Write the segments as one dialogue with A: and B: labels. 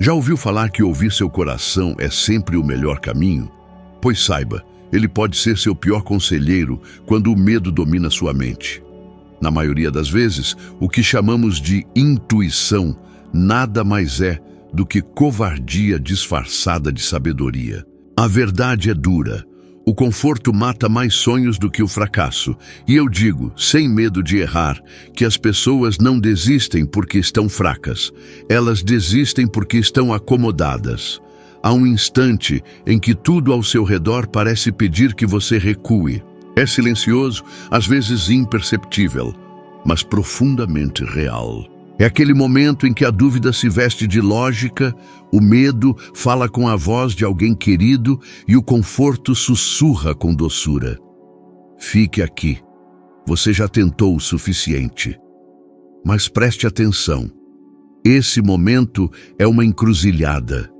A: Já ouviu falar que ouvir seu coração é sempre o melhor caminho? Pois saiba, ele pode ser seu pior conselheiro quando o medo domina sua mente. Na maioria das vezes, o que chamamos de intuição nada mais é do que covardia disfarçada de sabedoria. A verdade é dura. O conforto mata mais sonhos do que o fracasso. E eu digo, sem medo de errar, que as pessoas não desistem porque estão fracas. Elas desistem porque estão acomodadas. Há um instante em que tudo ao seu redor parece pedir que você recue. É silencioso, às vezes imperceptível, mas profundamente real. É aquele momento em que a dúvida se veste de lógica, o medo fala com a voz de alguém querido e o conforto sussurra com doçura. Fique aqui. Você já tentou o suficiente. Mas preste atenção. Esse momento é uma encruzilhada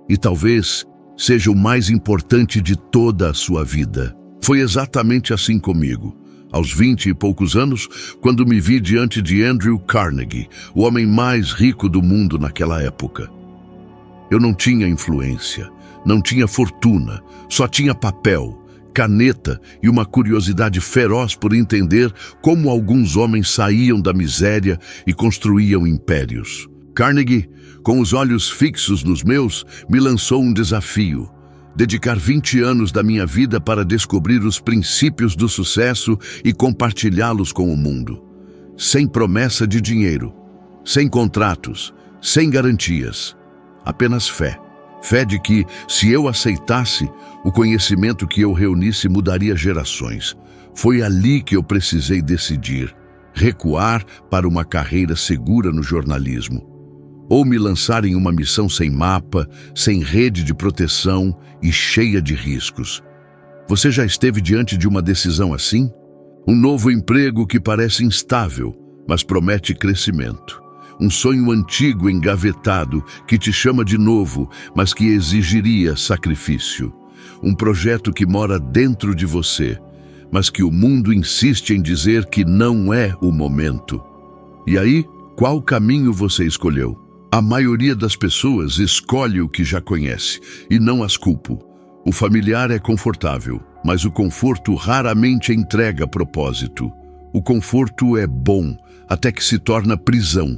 A: e talvez seja o mais importante de toda a sua vida. Foi exatamente assim comigo. Aos 20 e poucos anos, quando me vi diante de Andrew Carnegie, o homem mais rico do mundo naquela época. Eu não tinha influência, não tinha fortuna, só tinha papel, caneta e uma curiosidade feroz por entender como alguns homens saíam da miséria e construíam impérios. Carnegie, com os olhos fixos nos meus, me lançou um desafio. Dedicar 20 anos da minha vida para descobrir os princípios do sucesso e compartilhá-los com o mundo. Sem promessa de dinheiro, sem contratos, sem garantias. Apenas fé. Fé de que, se eu aceitasse, o conhecimento que eu reunisse mudaria gerações. Foi ali que eu precisei decidir, recuar para uma carreira segura no jornalismo. Ou me lançar em uma missão sem mapa, sem rede de proteção e cheia de riscos. Você já esteve diante de uma decisão assim? Um novo emprego que parece instável, mas promete crescimento. Um sonho antigo engavetado que te chama de novo, mas que exigiria sacrifício. Um projeto que mora dentro de você, mas que o mundo insiste em dizer que não é o momento. E aí, qual caminho você escolheu? A maioria das pessoas escolhe o que já conhece, e não as culpo. O familiar é confortável, mas o conforto raramente entrega propósito. O conforto é bom, até que se torna prisão.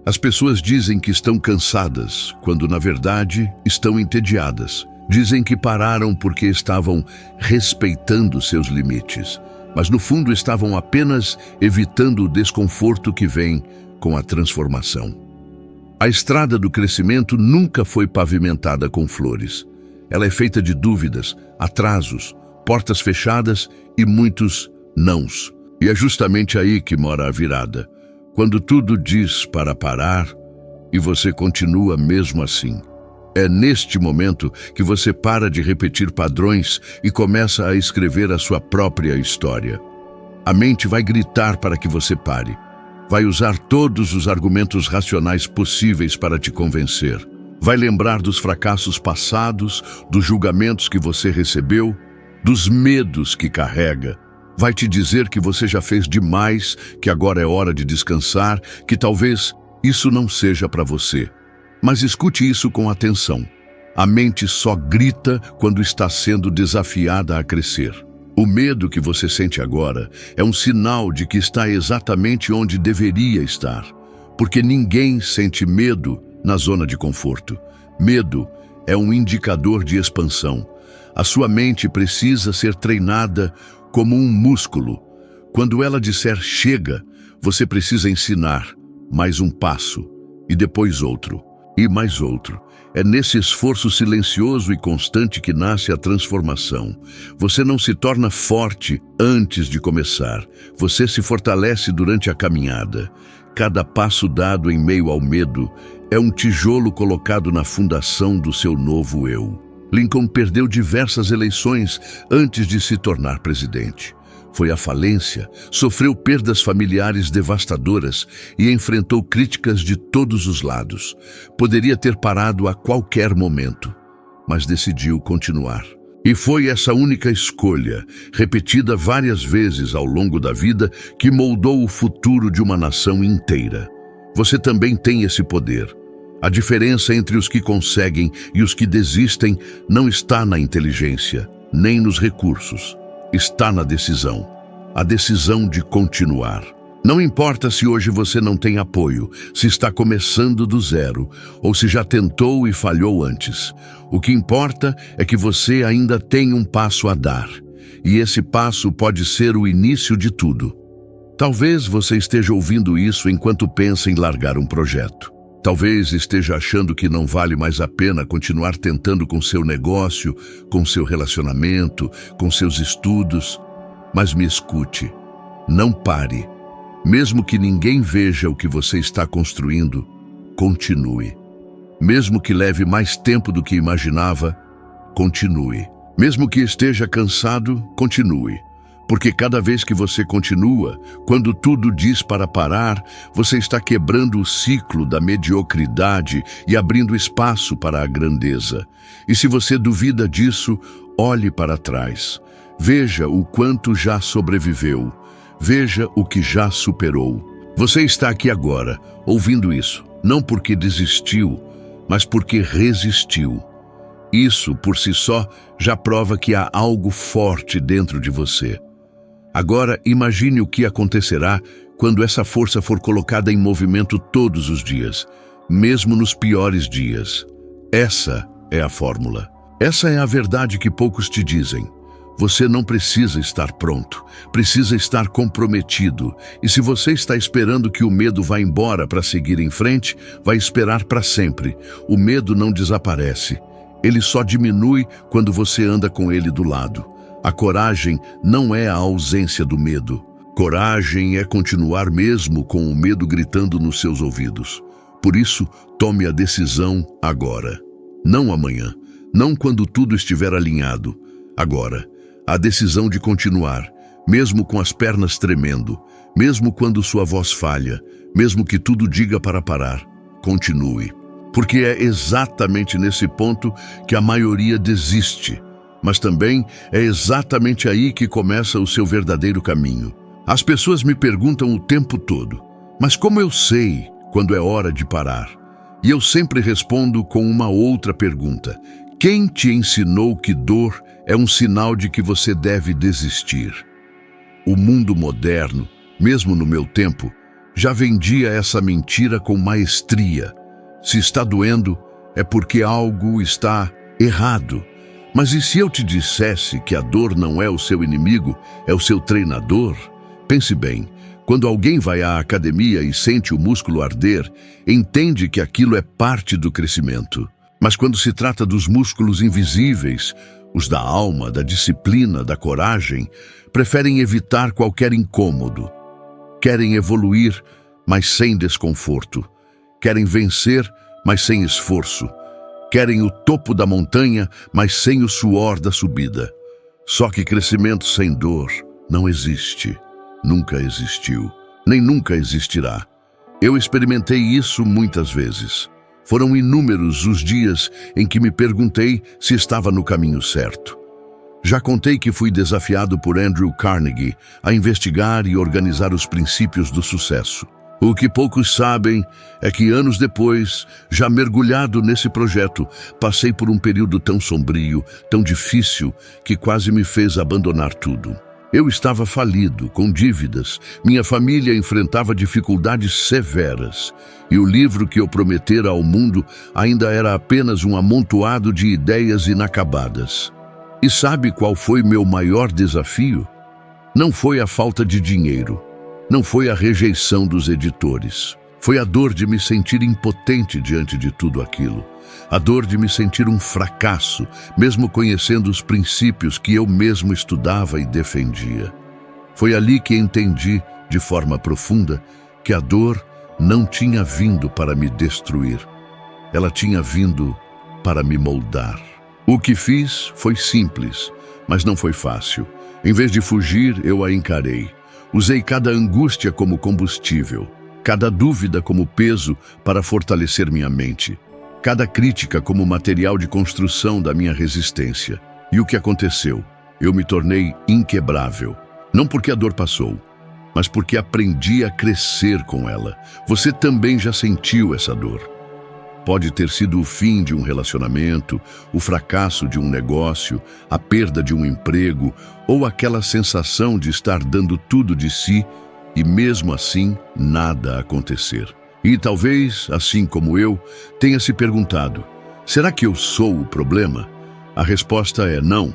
A: As pessoas dizem que estão cansadas, quando na verdade estão entediadas. Dizem que pararam porque estavam respeitando seus limites, mas no fundo estavam apenas evitando o desconforto que vem com a transformação. A estrada do crescimento nunca foi pavimentada com flores. Ela é feita de dúvidas, atrasos, portas fechadas e muitos nãos. E é justamente aí que mora a virada. Quando tudo diz para parar e você continua mesmo assim. É neste momento que você para de repetir padrões e começa a escrever a sua própria história. A mente vai gritar para que você pare. Vai usar todos os argumentos racionais possíveis para te convencer. Vai lembrar dos fracassos passados, dos julgamentos que você recebeu, dos medos que carrega. Vai te dizer que você já fez demais, que agora é hora de descansar, que talvez isso não seja para você. Mas escute isso com atenção. A mente só grita quando está sendo desafiada a crescer. O medo que você sente agora é um sinal de que está exatamente onde deveria estar, porque ninguém sente medo na zona de conforto. Medo é um indicador de expansão. A sua mente precisa ser treinada como um músculo. Quando ela disser chega, você precisa ensinar mais um passo, e depois outro, e mais outro. É nesse esforço silencioso e constante que nasce a transformação. Você não se torna forte antes de começar. Você se fortalece durante a caminhada. Cada passo dado em meio ao medo é um tijolo colocado na fundação do seu novo eu. Lincoln perdeu diversas eleições antes de se tornar presidente. Foi à falência, sofreu perdas familiares devastadoras e enfrentou críticas de todos os lados. Poderia ter parado a qualquer momento, mas decidiu continuar. E foi essa única escolha, repetida várias vezes ao longo da vida, que moldou o futuro de uma nação inteira. Você também tem esse poder. A diferença entre os que conseguem e os que desistem não está na inteligência, nem nos recursos. Está na decisão. A decisão de continuar. Não importa se hoje você não tem apoio, se está começando do zero, ou se já tentou e falhou antes. O que importa é que você ainda tem um passo a dar. E esse passo pode ser o início de tudo. Talvez você esteja ouvindo isso enquanto pensa em largar um projeto. Talvez esteja achando que não vale mais a pena continuar tentando com seu negócio, com seu relacionamento, com seus estudos. Mas me escute, não pare. Mesmo que ninguém veja o que você está construindo, continue. Mesmo que leve mais tempo do que imaginava, continue. Mesmo que esteja cansado, continue. Porque cada vez que você continua, quando tudo diz para parar, você está quebrando o ciclo da mediocridade e abrindo espaço para a grandeza. E se você duvida disso, olhe para trás. Veja o quanto já sobreviveu. Veja o que já superou. Você está aqui agora, ouvindo isso, não porque desistiu, mas porque resistiu. Isso, por si só, já prova que há algo forte dentro de você. Agora, imagine o que acontecerá quando essa força for colocada em movimento todos os dias, mesmo nos piores dias. Essa é a fórmula. Essa é a verdade que poucos te dizem. Você não precisa estar pronto, precisa estar comprometido. E se você está esperando que o medo vá embora para seguir em frente, vai esperar para sempre. O medo não desaparece. Ele só diminui quando você anda com ele do lado. A coragem não é a ausência do medo. Coragem é continuar mesmo com o medo gritando nos seus ouvidos. Por isso, tome a decisão agora. Não amanhã, não quando tudo estiver alinhado. Agora, a decisão de continuar, mesmo com as pernas tremendo, mesmo quando sua voz falha, mesmo que tudo diga para parar. Continue. Porque é exatamente nesse ponto que a maioria desiste. Mas também é exatamente aí que começa o seu verdadeiro caminho. As pessoas me perguntam o tempo todo, mas como eu sei quando é hora de parar? E eu sempre respondo com uma outra pergunta. Quem te ensinou que dor é um sinal de que você deve desistir? O mundo moderno, mesmo no meu tempo, já vendia essa mentira com maestria. Se está doendo, é porque algo está errado. Mas e se eu te dissesse que a dor não é o seu inimigo, é o seu treinador? Pense bem, quando alguém vai à academia e sente o músculo arder, entende que aquilo é parte do crescimento. Mas quando se trata dos músculos invisíveis, os da alma, da disciplina, da coragem, preferem evitar qualquer incômodo. Querem evoluir, mas sem desconforto. Querem vencer, mas sem esforço. Querem o topo da montanha, mas sem o suor da subida. Só que crescimento sem dor não existe. Nunca existiu, nem nunca existirá. Eu experimentei isso muitas vezes. Foram inúmeros os dias em que me perguntei se estava no caminho certo. Já contei que fui desafiado por Andrew Carnegie a investigar e organizar os princípios do sucesso. O que poucos sabem é que anos depois, já mergulhado nesse projeto, passei por um período tão sombrio, tão difícil, que quase me fez abandonar tudo. Eu estava falido, com dívidas, minha família enfrentava dificuldades severas, e o livro que eu prometera ao mundo ainda era apenas um amontoado de ideias inacabadas. E sabe qual foi meu maior desafio? Não foi a falta de dinheiro. Não foi a rejeição dos editores. Foi a dor de me sentir impotente diante de tudo aquilo. A dor de me sentir um fracasso, mesmo conhecendo os princípios que eu mesmo estudava e defendia. Foi ali que entendi, de forma profunda, que a dor não tinha vindo para me destruir. Ela tinha vindo para me moldar. O que fiz foi simples, mas não foi fácil. Em vez de fugir, eu a encarei. Usei cada angústia como combustível, cada dúvida como peso para fortalecer minha mente, cada crítica como material de construção da minha resistência. E o que aconteceu? Eu me tornei inquebrável. Não porque a dor passou, mas porque aprendi a crescer com ela. Você também já sentiu essa dor. Pode ter sido o fim de um relacionamento, o fracasso de um negócio, a perda de um emprego ou aquela sensação de estar dando tudo de si e mesmo assim nada acontecer. E talvez, assim como eu, tenha se perguntado: será que eu sou o problema? A resposta é não.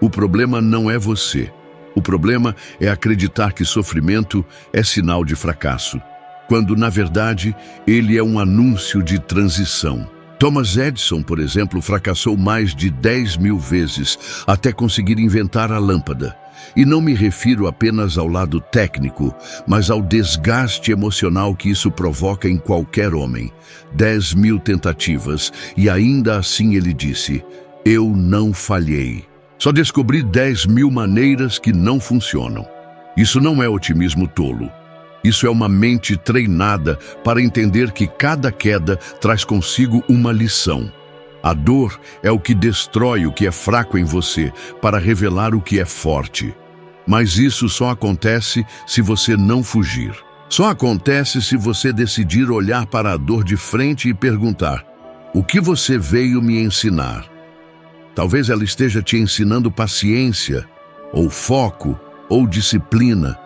A: O problema não é você. O problema é acreditar que sofrimento é sinal de fracasso, quando, na verdade, ele é um anúncio de transição. Thomas Edison, por exemplo, fracassou mais de 10.000 vezes até conseguir inventar a lâmpada. E não me refiro apenas ao lado técnico, mas ao desgaste emocional que isso provoca em qualquer homem. 10.000 tentativas, e ainda assim ele disse: eu não falhei. Só descobri 10.000 maneiras que não funcionam. Isso não é otimismo tolo. Isso é uma mente treinada para entender que cada queda traz consigo uma lição. A dor é o que destrói o que é fraco em você para revelar o que é forte. Mas isso só acontece se você não fugir. Só acontece se você decidir olhar para a dor de frente e perguntar: o que você veio me ensinar? Talvez ela esteja te ensinando paciência, ou foco, ou disciplina.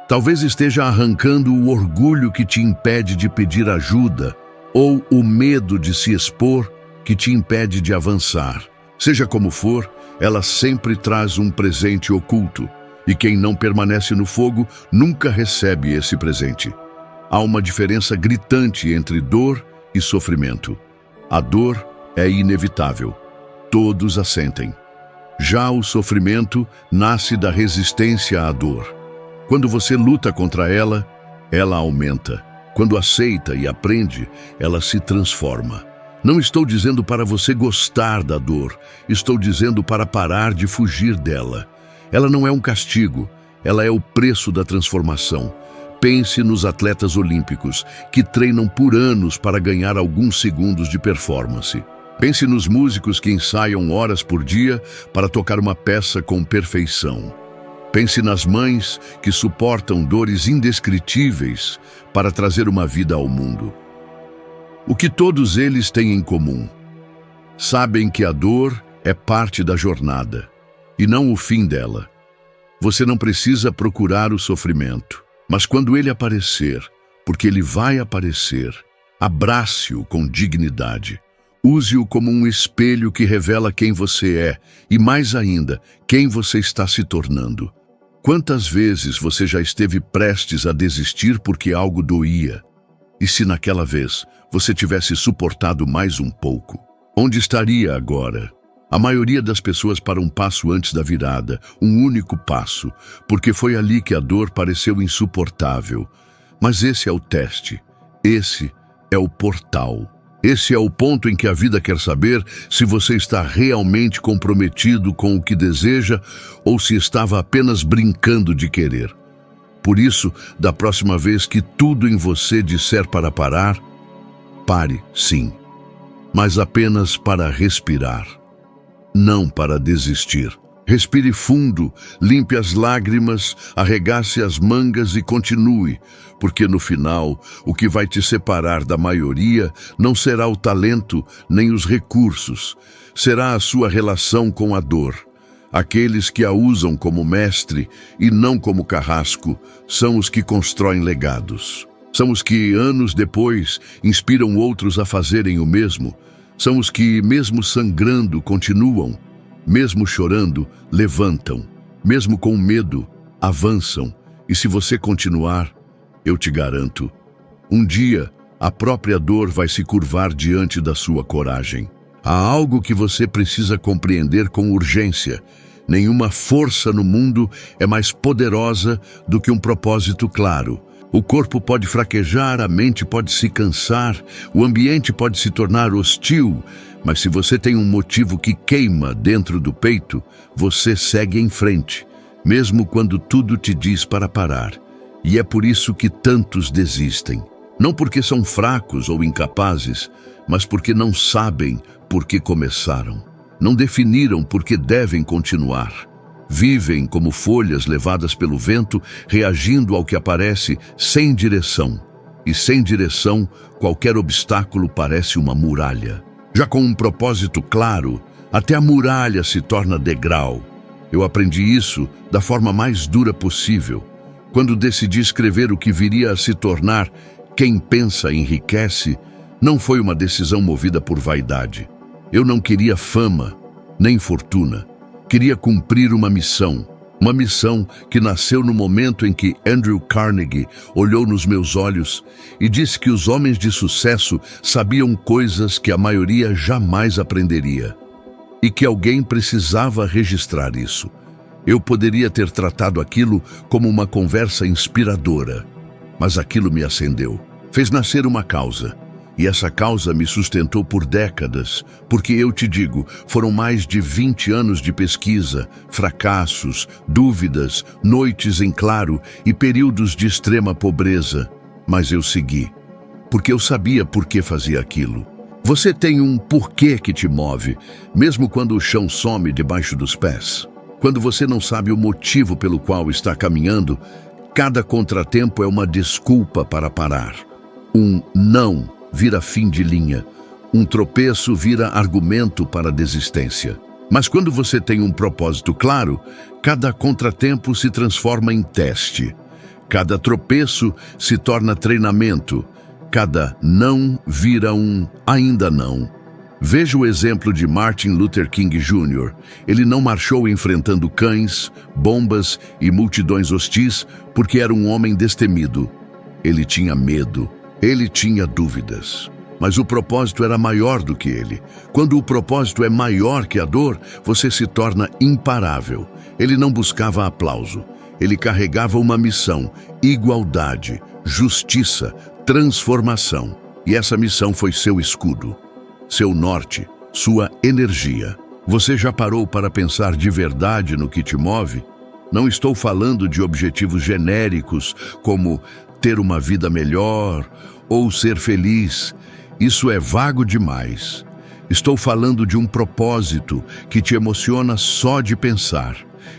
A: Talvez esteja arrancando o orgulho que te impede de pedir ajuda, ou o medo de se expor que te impede de avançar. Seja como for, ela sempre traz um presente oculto, e quem não permanece no fogo nunca recebe esse presente. Há uma diferença gritante entre dor e sofrimento. A dor é inevitável. Todos a sentem. Já o sofrimento nasce da resistência à dor. Quando você luta contra ela, ela aumenta. Quando aceita e aprende, ela se transforma. Não estou dizendo para você gostar da dor, estou dizendo para parar de fugir dela. Ela não é um castigo, ela é o preço da transformação. Pense nos atletas olímpicos, que treinam por anos para ganhar alguns segundos de performance. Pense nos músicos que ensaiam horas por dia para tocar uma peça com perfeição. Pense nas mães que suportam dores indescritíveis para trazer uma vida ao mundo. O que todos eles têm em comum? Sabem que a dor é parte da jornada e não o fim dela. Você não precisa procurar o sofrimento, mas quando ele aparecer, porque ele vai aparecer, abrace-o com dignidade. Use-o como um espelho que revela quem você é e, mais ainda, quem você está se tornando. Quantas vezes você já esteve prestes a desistir porque algo doía? E se naquela vez você tivesse suportado mais um pouco? Onde estaria agora? A maioria das pessoas para um passo antes da virada, um único passo, porque foi ali que a dor pareceu insuportável. Mas esse é o teste, esse é o portal. Esse é o ponto em que a vida quer saber se você está realmente comprometido com o que deseja ou se estava apenas brincando de querer. Por isso, da próxima vez que tudo em você disser para parar, pare, sim, mas apenas para respirar, não para desistir. Respire fundo, limpe as lágrimas, arregace as mangas e continue, porque no final, o que vai te separar da maioria não será o talento nem os recursos, será a sua relação com a dor. Aqueles que a usam como mestre e não como carrasco são os que constroem legados. São os que, anos depois, inspiram outros a fazerem o mesmo. São os que, mesmo sangrando, continuam. Mesmo chorando, levantam. Mesmo com medo, avançam. E se você continuar, eu te garanto, um dia a própria dor vai se curvar diante da sua coragem. Há algo que você precisa compreender com urgência. Nenhuma força no mundo é mais poderosa do que um propósito claro. O corpo pode fraquejar, a mente pode se cansar, o ambiente pode se tornar hostil, mas se você tem um motivo que queima dentro do peito, você segue em frente, mesmo quando tudo te diz para parar. E é por isso que tantos desistem. Não porque são fracos ou incapazes, mas porque não sabem por que começaram. Não definiram por que devem continuar. Vivem como folhas levadas pelo vento, reagindo ao que aparece sem direção. E sem direção, qualquer obstáculo parece uma muralha. Já com um propósito claro, até a muralha se torna degrau. Eu aprendi isso da forma mais dura possível, quando decidi escrever o que viria a se tornar Quem Pensa Enriquece. Não foi uma decisão movida por vaidade. Eu não queria fama, nem fortuna. Queria cumprir uma missão que nasceu no momento em que Andrew Carnegie olhou nos meus olhos e disse que os homens de sucesso sabiam coisas que a maioria jamais aprenderia, e que alguém precisava registrar isso. Eu poderia ter tratado aquilo como uma conversa inspiradora, mas aquilo me acendeu, fez nascer uma causa. E essa causa me sustentou por décadas, porque eu te digo, foram mais de 20 anos de pesquisa, fracassos, dúvidas, noites em claro e períodos de extrema pobreza. Mas eu segui, porque eu sabia por que fazia aquilo. Você tem um porquê que te move, mesmo quando o chão some debaixo dos pés. Quando você não sabe o motivo pelo qual está caminhando, cada contratempo é uma desculpa para parar. Um não vira fim de linha. Um tropeço vira argumento para a desistência. Mas quando você tem um propósito claro, cada contratempo se transforma em teste. Cada tropeço se torna treinamento. Cada não vira um ainda não. Veja o exemplo de Martin Luther King Jr. Ele não marchou enfrentando cães, bombas e multidões hostis porque era um homem destemido. Ele tinha medo. Ele tinha dúvidas, mas o propósito era maior do que ele. Quando o propósito é maior que a dor, você se torna imparável. Ele não buscava aplauso. Ele carregava uma missão: igualdade, justiça, transformação. E essa missão foi seu escudo, seu norte, sua energia. Você já parou para pensar de verdade no que te move? Não estou falando de objetivos genéricos como ter uma vida melhor ou ser feliz. Isso é vago demais. Estou falando de um propósito que te emociona só de pensar,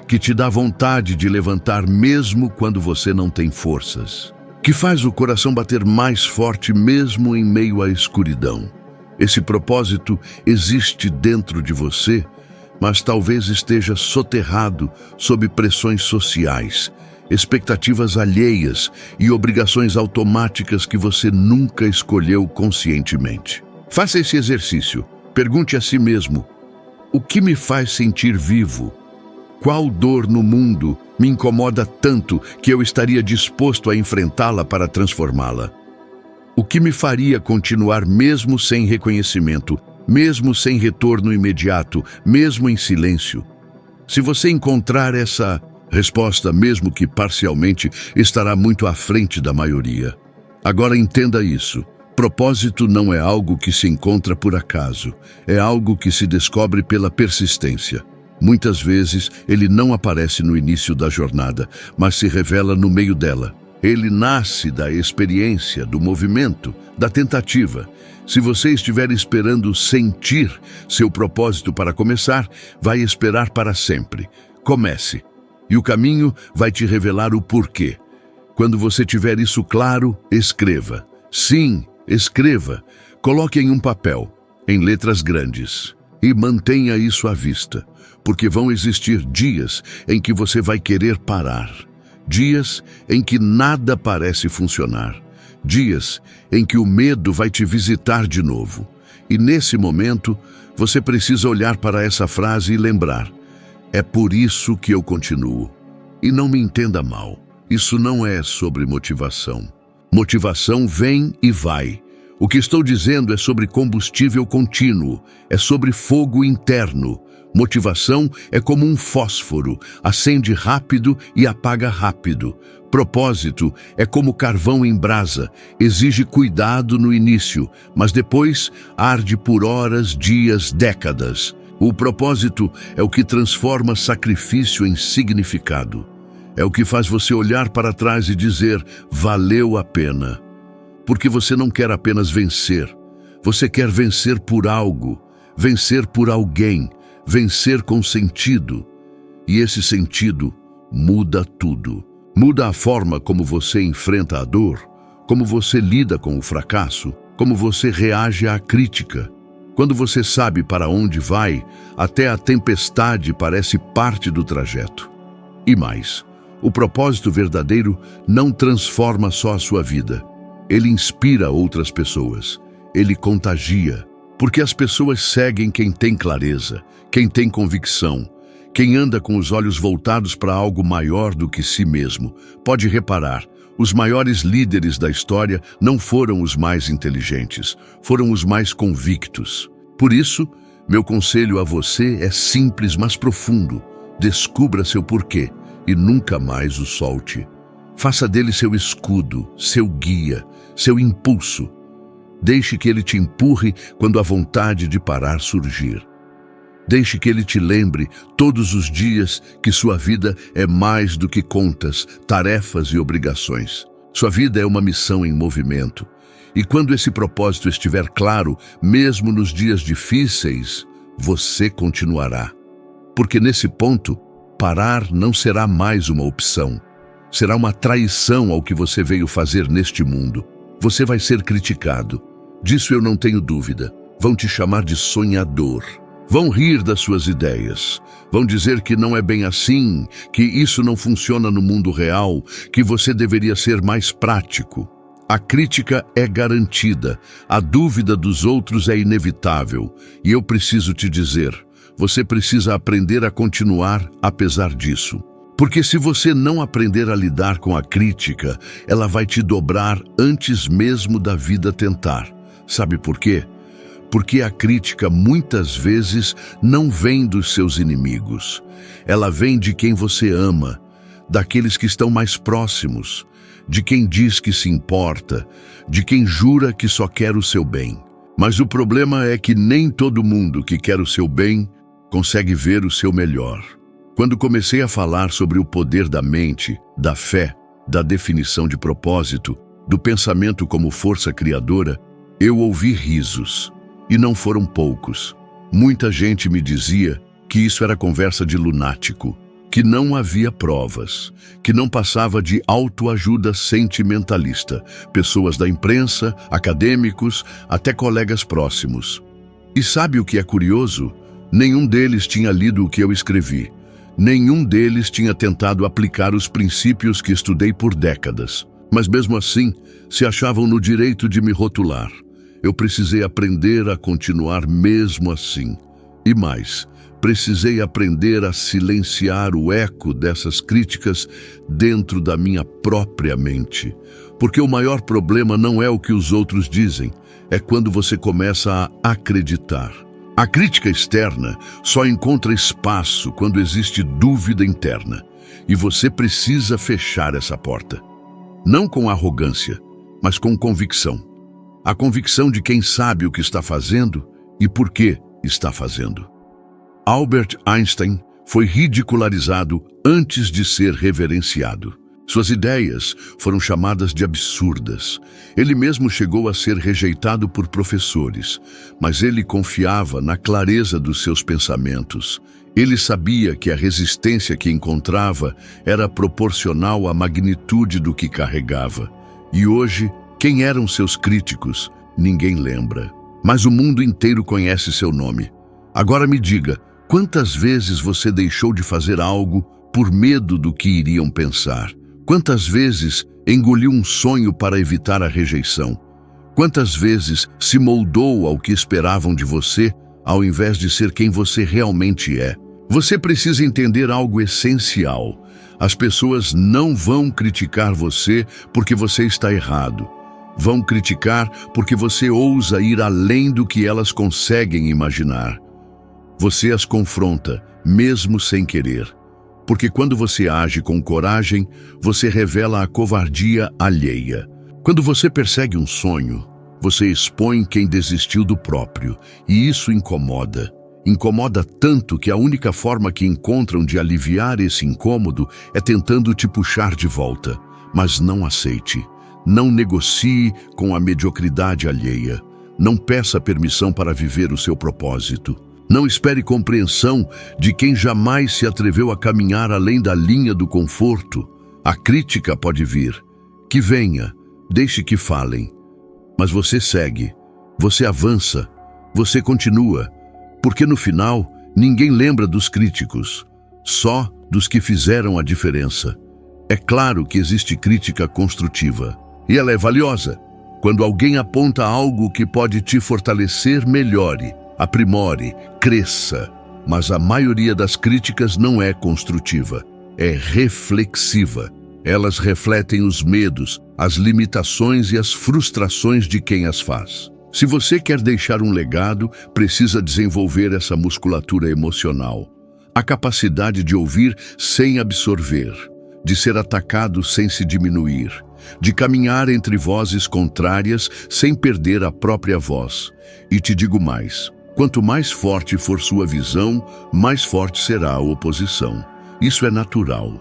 A: que te dá vontade de levantar mesmo quando você não tem forças, que faz o coração bater mais forte mesmo em meio à escuridão. Esse propósito existe dentro de você, mas talvez esteja soterrado sob pressões sociais, expectativas alheias e obrigações automáticas que você nunca escolheu conscientemente. Faça esse exercício. Pergunte a si mesmo: o que me faz sentir vivo? Qual dor no mundo me incomoda tanto que eu estaria disposto a enfrentá-la para transformá-la? O que me faria continuar mesmo sem reconhecimento, mesmo sem retorno imediato, mesmo em silêncio? Se você encontrar essa resposta, mesmo que parcialmente, estará muito à frente da maioria. Agora entenda isso. Propósito não é algo que se encontra por acaso. É algo que se descobre pela persistência. Muitas vezes, ele não aparece no início da jornada, mas se revela no meio dela. Ele nasce da experiência, do movimento, da tentativa. Se você estiver esperando sentir seu propósito para começar, vai esperar para sempre. Comece. E o caminho vai te revelar o porquê. Quando você tiver isso claro, escreva. Sim, escreva. Coloque em um papel, em letras grandes. E mantenha isso à vista, porque vão existir dias em que você vai querer parar. Dias em que nada parece funcionar. Dias em que o medo vai te visitar de novo. E nesse momento, você precisa olhar para essa frase e lembrar: é por isso que eu continuo. E não me entenda mal, isso não é sobre motivação. Motivação vem e vai. O que estou dizendo é sobre combustível contínuo, é sobre fogo interno. Motivação é como um fósforo, acende rápido e apaga rápido. Propósito é como carvão em brasa, exige cuidado no início, mas depois arde por horas, dias, décadas. O propósito é o que transforma sacrifício em significado. É o que faz você olhar para trás e dizer: valeu a pena. Porque você não quer apenas vencer. Você quer vencer por algo, vencer por alguém, vencer com sentido. E esse sentido muda tudo. Muda a forma como você enfrenta a dor, como você lida com o fracasso, como você reage à crítica. Quando você sabe para onde vai, até a tempestade parece parte do trajeto. E mais, o propósito verdadeiro não transforma só a sua vida. Ele inspira outras pessoas. Ele contagia. Porque as pessoas seguem quem tem clareza, quem tem convicção, quem anda com os olhos voltados para algo maior do que si mesmo. Pode reparar, os maiores líderes da história não foram os mais inteligentes, foram os mais convictos. Por isso, meu conselho a você é simples, mas profundo. Descubra seu porquê e nunca mais o solte. Faça dele seu escudo, seu guia, seu impulso. Deixe que ele te empurre quando a vontade de parar surgir. Deixe que ele te lembre todos os dias que sua vida é mais do que contas, tarefas e obrigações. Sua vida é uma missão em movimento. E quando esse propósito estiver claro, mesmo nos dias difíceis, você continuará. Porque nesse ponto, parar não será mais uma opção. Será uma traição ao que você veio fazer neste mundo. Você vai ser criticado. Disso eu não tenho dúvida. Vão te chamar de sonhador. Vão rir das suas ideias. Vão dizer que não é bem assim, que isso não funciona no mundo real, que você deveria ser mais prático. A crítica é garantida. A dúvida dos outros é inevitável. E eu preciso te dizer, você precisa aprender a continuar apesar disso. Porque se você não aprender a lidar com a crítica, ela vai te dobrar antes mesmo da vida tentar. Sabe por quê? Porque a crítica muitas vezes não vem dos seus inimigos. Ela vem de quem você ama, daqueles que estão mais próximos, de quem diz que se importa, de quem jura que só quer o seu bem. Mas o problema é que nem todo mundo que quer o seu bem consegue ver o seu melhor. Quando comecei a falar sobre o poder da mente, da fé, da definição de propósito, do pensamento como força criadora, eu ouvi risos, e não foram poucos. Muita gente me dizia que isso era conversa de lunático, que não havia provas, que não passava de autoajuda sentimentalista, pessoas da imprensa, acadêmicos, até colegas próximos. E sabe o que é curioso? Nenhum deles tinha lido o que eu escrevi. Nenhum deles tinha tentado aplicar os princípios que estudei por décadas. Mas mesmo assim, se achavam no direito de me rotular. Eu precisei aprender a continuar mesmo assim. E mais, precisei aprender a silenciar o eco dessas críticas dentro da minha própria mente. Porque o maior problema não é o que os outros dizem, é quando você começa a acreditar. A crítica externa só encontra espaço quando existe dúvida interna. E você precisa fechar essa porta. Não com arrogância, mas com convicção. A convicção de quem sabe o que está fazendo e por que está fazendo. Albert Einstein foi ridicularizado antes de ser reverenciado. Suas ideias foram chamadas de absurdas. Ele mesmo chegou a ser rejeitado por professores, mas ele confiava na clareza dos seus pensamentos. Ele sabia que a resistência que encontrava era proporcional à magnitude do que carregava. E hoje, quem eram seus críticos? Ninguém lembra. Mas o mundo inteiro conhece seu nome. Agora me diga, quantas vezes você deixou de fazer algo por medo do que iriam pensar? Quantas vezes engoliu um sonho para evitar a rejeição? Quantas vezes se moldou ao que esperavam de você, ao invés de ser quem você realmente é? Você precisa entender algo essencial. As pessoas não vão criticar você porque você está errado. Vão criticar porque você ousa ir além do que elas conseguem imaginar. Você as confronta, mesmo sem querer. Porque quando você age com coragem, você revela a covardia alheia. Quando você persegue um sonho, você expõe quem desistiu do próprio, e isso incomoda. Incomoda tanto que a única forma que encontram de aliviar esse incômodo é tentando te puxar de volta. Mas não aceite. Não negocie com a mediocridade alheia. Não peça permissão para viver o seu propósito. Não espere compreensão de quem jamais se atreveu a caminhar além da linha do conforto. A crítica pode vir. Que venha. Deixe que falem. Mas você segue, você avança, você continua, porque no final ninguém lembra dos críticos, só dos que fizeram a diferença. É claro que existe crítica construtiva, e ela é valiosa. Quando alguém aponta algo que pode te fortalecer, melhore, aprimore, cresça. Mas a maioria das críticas não é construtiva, é reflexiva. Elas refletem os medos, as limitações e as frustrações de quem as faz. Se você quer deixar um legado, precisa desenvolver essa musculatura emocional. A capacidade de ouvir sem absorver, de ser atacado sem se diminuir, de caminhar entre vozes contrárias sem perder a própria voz. E te digo mais, quanto mais forte for sua visão, mais forte será a oposição. Isso é natural,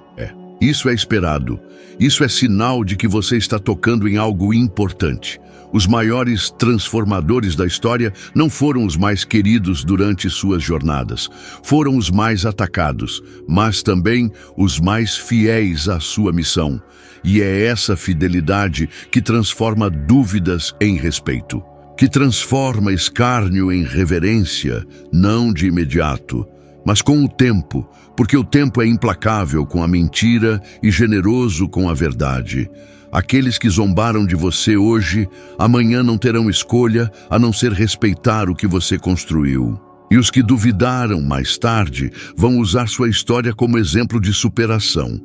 A: Isso é esperado. Isso é sinal de que você está tocando em algo importante. Os maiores transformadores da história não foram os mais queridos durante suas jornadas. Foram os mais atacados, mas também os mais fiéis à sua missão. E é essa fidelidade que transforma dúvidas em respeito, que transforma escárnio em reverência, não de imediato, mas com o tempo, porque o tempo é implacável com a mentira e generoso com a verdade. Aqueles que zombaram de você hoje, amanhã não terão escolha a não ser respeitar o que você construiu. E os que duvidaram mais tarde vão usar sua história como exemplo de superação.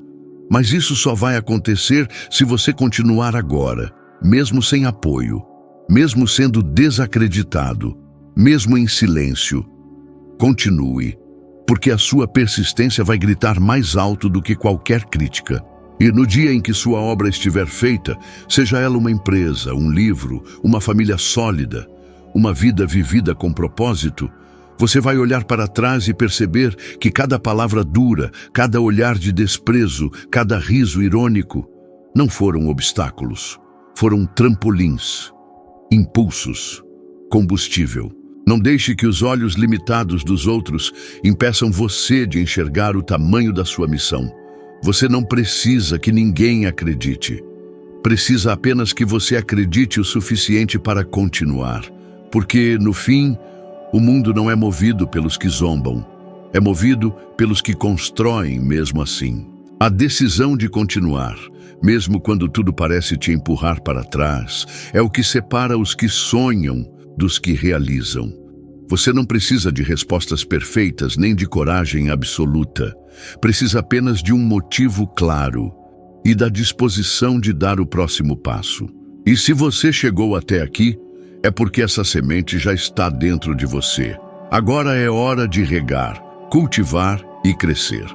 A: Mas isso só vai acontecer se você continuar agora, mesmo sem apoio, mesmo sendo desacreditado, mesmo em silêncio. Continue, porque a sua persistência vai gritar mais alto do que qualquer crítica. E no dia em que sua obra estiver feita, seja ela uma empresa, um livro, uma família sólida, uma vida vivida com propósito, você vai olhar para trás e perceber que cada palavra dura, cada olhar de desprezo, cada riso irônico, não foram obstáculos, foram trampolins, impulsos, combustível. Não deixe que os olhos limitados dos outros impeçam você de enxergar o tamanho da sua missão. Você não precisa que ninguém acredite. Precisa apenas que você acredite o suficiente para continuar. Porque, no fim, o mundo não é movido pelos que zombam. É movido pelos que constroem mesmo assim. A decisão de continuar, mesmo quando tudo parece te empurrar para trás, é o que separa os que sonham dos que realizam. Você não precisa de respostas perfeitas nem de coragem absoluta. Precisa apenas de um motivo claro e da disposição de dar o próximo passo. E se você chegou até aqui, é porque essa semente já está dentro de você. Agora é hora de regar, cultivar e crescer.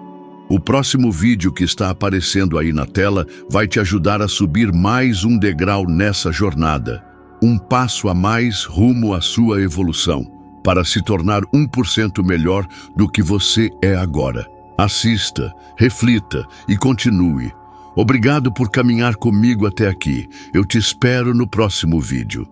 A: O próximo vídeo que está aparecendo aí na tela vai te ajudar a subir mais um degrau nessa jornada. Um passo a mais rumo à sua evolução, para se tornar 1% melhor do que você é agora. Assista, reflita e continue. Obrigado por caminhar comigo até aqui. Eu te espero no próximo vídeo.